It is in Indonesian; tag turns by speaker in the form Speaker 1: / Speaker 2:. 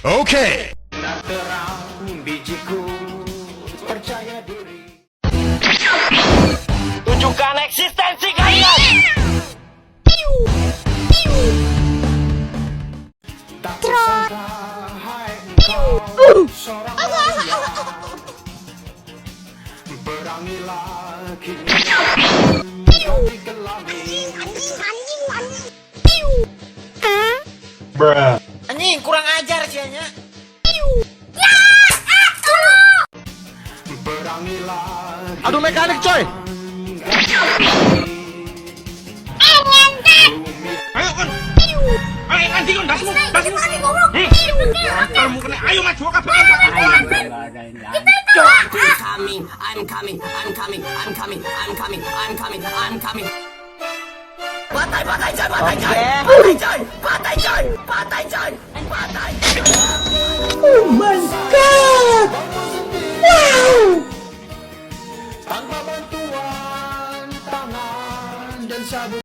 Speaker 1: Okay.
Speaker 2: Terang bijiku percaya diri.
Speaker 3: Tunjukkan eksistensi kalian.
Speaker 2: Tak kusangka hai engkau seorang wanita. Berangilah kini kau di ke langit.
Speaker 3: Anjing kurang ajar sih nya.
Speaker 2: Berangilah
Speaker 1: Aduh mekanik coy.
Speaker 4: Ayo kan. Ayo anjing kan dasmu. Kamu kena ayo maju ka
Speaker 3: I'm coming. Patai coy.
Speaker 2: Oh my god! Wow! Tanpa bantuan tangan dan sabun.